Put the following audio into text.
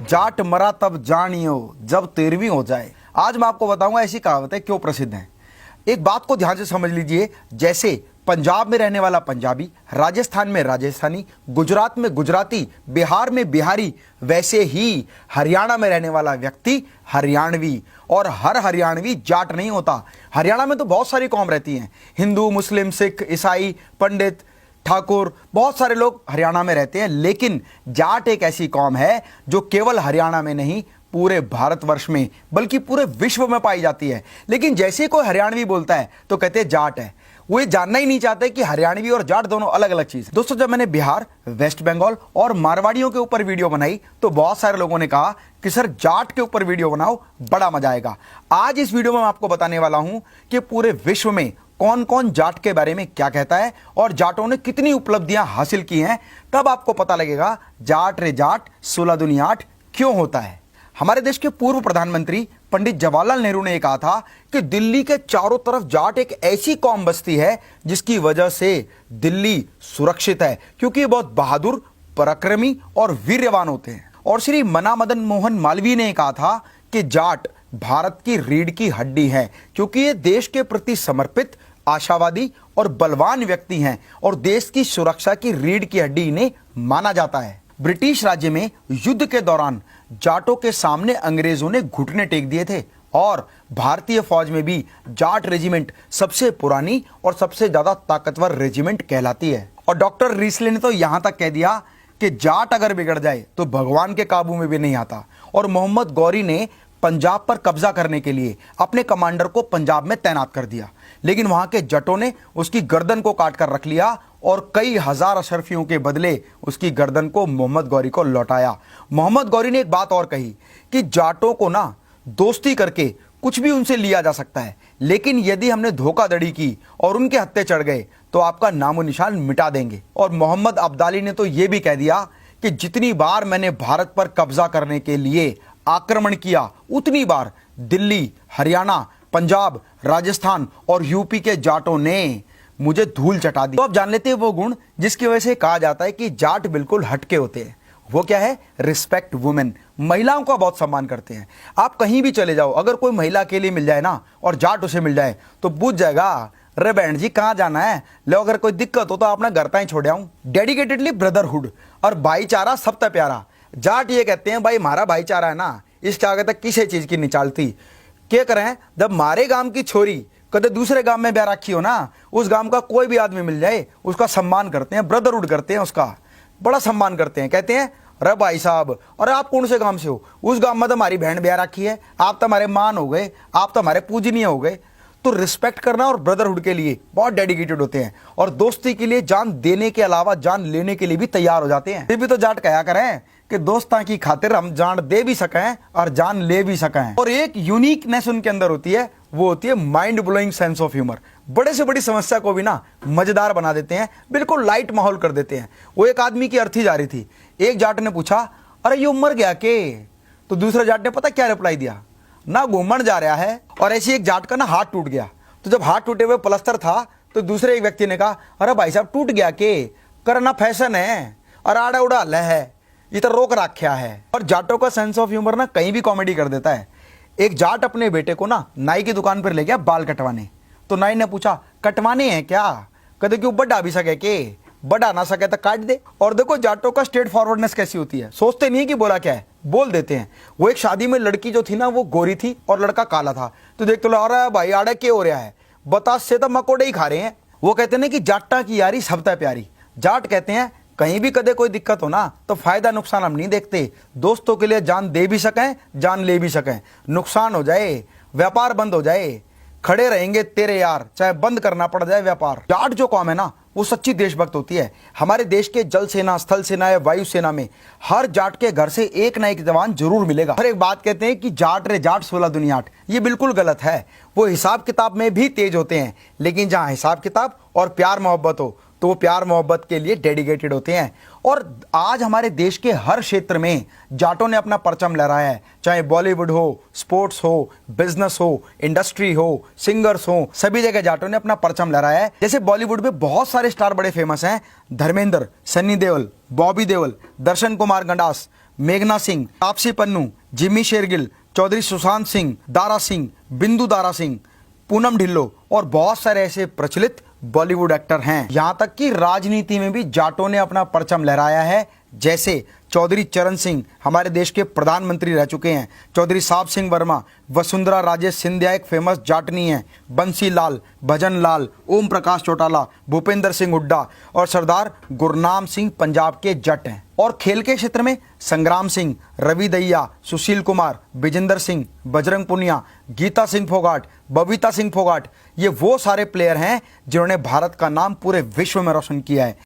जाट मरा तब जानियो जब 13वीं हो जाए। आज मैं आपको बताऊंगा ऐसी कहावतें क्यों प्रसिद्ध हैं। एक बात को ध्यान से समझ लीजिए, जैसे पंजाब में रहने वाला पंजाबी, राजस्थान में राजस्थानी, गुजरात में गुजराती, बिहार में बिहारी, वैसे ही हरियाणा में रहने वाला व्यक्ति हरियाणवी। और हर हरियाणवी जाट नहीं होता। हरियाणा में तो बहुत सारी कौम रहती हैं, हिंदू, मुस्लिम, सिख, ईसाई, पंडित, ठाकुर, बहुत सारे लोग हरियाणा में रहते हैं। लेकिन जाट एक ऐसी कौम है जो केवल हरियाणा में नहीं, पूरे भारतवर्ष में बल्कि पूरे विश्व में पाई जाती है। लेकिन जैसे कोई हरियाणवी बोलता है तो कहते हैं जाट है। वो ये जानना ही नहीं चाहते कि हरियाणवी और जाट दोनों अलग अलग चीज है। दोस्तों, जब मैंने बिहार, वेस्ट बंगाल और मारवाड़ियों के ऊपर वीडियो बनाई तो बहुत सारे लोगों ने कहा कि सर जाट के ऊपर वीडियो बनाओ, बड़ा मजा आएगा। आज इस वीडियो में मैं आपको बताने वाला हूं कि पूरे विश्व में कौन कौन जाट के बारे में क्या कहता है और जाटों ने कितनी उपलब्धियां हासिल की हैं। तब आपको पता लगेगा जाट रे जाट 16 दुनिया 8 क्यों होता है। हमारे देश के पूर्व प्रधानमंत्री पंडित जवाहरलाल नेहरू ने कहा था कि दिल्ली के चारों तरफ जाट एक ऐसी कौम बसती है जिसकी वजह से दिल्ली सुरक्षित है, क्योंकि ये बहुत बहादुर, पराक्रमी और वीर्यवान होते हैं। और श्री मना मदन मोहन मालवीय ने कहा था कि जाट भारत की रीढ़ की हड्डी है, क्योंकि ये देश के प्रति समर्पित, आशावादी और बलवान व्यक्ति हैं और देश की सुरक्षा की रीढ़ की हड्डी इन्हें माना जाता है। ब्रिटिश राज्य में युद्ध के दौरान जाटों के सामने अंग्रेजों ने घुटने टेक दिए थे और भारतीय फौज में भी जाट रेजिमेंट सबसे पुरानी और सबसे ज्यादा ताकतवर रेजिमेंट कहलाती है। और डॉक्टर रीसले ने तो यहां तक कह दिया कि जाट अगर बिगड़ जाए तो भगवान के काबू में भी नहीं आता। और मोहम्मद गौरी ने पंजाब पर कब्जा करने के लिए अपने कमांडर को पंजाब में तैनात कर दिया, लेकिन वहां के जटों ने उसकी गर्दन को काट कर रख लिया और कई हजार अशरफियों के बदले उसकी गर्दन को मोहम्मद गौरी को लौटाया। मोहम्मद गौरी ने एक बात और कही कि जाटों को ना दोस्ती करके कुछ भी उनसे लिया जा सकता है, लेकिन यदि हमने धोखाधड़ी की और उनके हत्थे चढ़ गए तो आपका नामो निशान मिटा देंगे। और मोहम्मद अब्दाली ने तो यह भी कह दिया कि जितनी बार मैंने भारत पर कब्जा करने के लिए आक्रमण किया, उतनी बार दिल्ली, हरियाणा, पंजाब, राजस्थान और यूपी के जाटों ने मुझे धूल चटा दी। तो अब जान लेते हैं वो गुण जिसकी वजह से कहा जाता है कि जाट बिल्कुल हटके होते हैं। वो क्या है? Respect women. महिलाओं का बहुत सम्मान करते हैं। आप कहीं भी चले जाओ, अगर कोई महिला अकेली मिल जाए ना और जाट उसे मिल जाए तो पूछ जाएगा, रे बहन जी कहाँ जाना है, लो अगर कोई दिक्कत हो तो अपना घर ताई छोड़ आऊं। डेडिकेटेडली ब्रदरहुड और भाईचारा सबसे प्यारा। जाट ये कहते हैं भाई हमारा भाईचारा है ना, इसके आगे तक किसी चीज की नहीं चलती। क्या करें, जब मारे गांव की छोरी कदे दूसरे गांव में ब्याह रखी हो ना, उस गांव का कोई भी आदमी मिल जाए उसका सम्मान करते हैं, ब्रदरहुड करते हैं, उसका बड़ा सम्मान करते हैं। कहते हैं अरे भाई साहब, अरे आप कौन से गांव से हो? उस गांव में तो हमारी बहन ब्याह रखी है, आप तो हमारे मान हो गए, आप तो हमारे पूजनीय हो गए। तो रिस्पेक्ट करना और ब्रदरहुड के लिए बहुत डेडिकेटेड होते हैं और दोस्ती के लिए जान देने के अलावा जान लेने के लिए भी तैयार हो जाते हैं। ये भी तो जाट कहा करें कि दोस्तां की खातिर हम जान दे भी सकें और जान ले भी सकें। और एक यूनिकनेस उनके अंदर होती है, वो होती है mind blowing sense of humour. बड़े से बड़ी समस्या को भी ना मजेदार बना देते हैं, बिल्कुल लाइट माहौल कर देते हैं। वो एक आदमी की अर्थी जा रही थी, एक जाट ने पूछा अरे ये मर गया के? तो दूसरे जाट ने पता क्या रिप्लाई दिया, ना घूमन जा रहा है। और ऐसी एक जाट का ना हाथ टूट गया, तो जब हाथ टूटे हुए प्लास्टर था तो दूसरे एक व्यक्ति ने कहा अरे भाई साहब टूट गया के? करना फैशन है और आड़ा उड़ा ले है, ये तो रोक रखा है। और जाटों का सेंस ऑफ ह्यूमर ना कहीं भी कॉमेडी कर देता है। एक जाट अपने बेटे को ना नाई की दुकान पर ले गया बाल कटवाने, तो नाई ने पूछा कटवाने हैं क्या? कहते क्यों, बढ़ा भी सके के? बढ़ा ना सके तो काट दे। और देखो जाटों का स्ट्रेट फॉरवर्डनेस कैसी होती है, सोचते नहीं कि बोला क्या है, बोल देते हैं। वो एक शादी में लड़की जो थी ना वो गोरी थी और लड़का काला था, तो देख तो अरे भाई आड़े क्या हो रहा है, बतास से तो मकोड़े ही खा रहे हैं। वो कहते हैं कि जाटा की यारी सबसे प्यारी। जाट कहते हैं कहीं भी कदे कोई दिक्कत हो ना तो फायदा नुकसान हम नहीं देखते, दोस्तों के लिए जान दे भी सकें, जान ले भी सकें। नुकसान हो जाए, व्यापार बंद हो जाए, खड़े रहेंगे तेरे यार, चाहे बंद करना पड़ जाए व्यापार। जाट जो कौम है ना वो सच्ची देशभक्त होती है। हमारे देश के जल सेना, स्थल सेना या वायु सेना में हर जाट के घर से एक ना एक जवान जरूर मिलेगा। हर एक बात कहते हैं कि जाट रे जाट 16 दुनिया 8, ये बिल्कुल गलत है। वो हिसाब किताब में भी तेज होते हैं, लेकिन जहां हिसाब किताब और प्यार मोहब्बत हो तो वो प्यार मोहब्बत के लिए डेडिकेटेड होते हैं। और आज हमारे देश के हर क्षेत्र में जाटों ने अपना परचम लहराया है, चाहे बॉलीवुड हो, स्पोर्ट्स हो, बिजनेस हो, इंडस्ट्री हो, सिंगर्स हो, सभी जगह जाटों ने अपना परचम लहराया है। जैसे बॉलीवुड में बहुत सारे स्टार बड़े फेमस हैं, धर्मेंद्र, सन्नी देओल, बॉबी देओल, दर्शन कुमार गंडास, मेघना सिंह, तापसी पन्नू, जिमी शेरगिल, चौधरी सुशांत सिंह, दारा सिंह, बिंदु दारा सिंह, पूनम ढिल्लो और बहुत सारे ऐसे प्रचलित बॉलीवुड एक्टर हैं। यहां तक कि राजनीति में भी जाटों ने अपना परचम लहराया है। जैसे चौधरी चरण सिंह हमारे देश के प्रधानमंत्री रह चुके हैं, चौधरी साहब सिंह वर्मा, वसुंधरा राजे सिंधिया एक फेमस जाटनी है, बंसी लाल, भजन लाल, ओम प्रकाश चौटाला, भूपेंद्र सिंह हुड्डा और सरदार गुरनाम सिंह पंजाब के जट हैं। और खेल के क्षेत्र में संग्राम सिंह, रवि दहिया, सुशील कुमार, विजेंद्र सिंह, बजरंग पुनिया, गीता सिंह फोगाट, बबीता सिंह फोगाट, ये वो सारे प्लेयर हैं जिन्होंने भारत का नाम पूरे विश्व में रोशन किया है।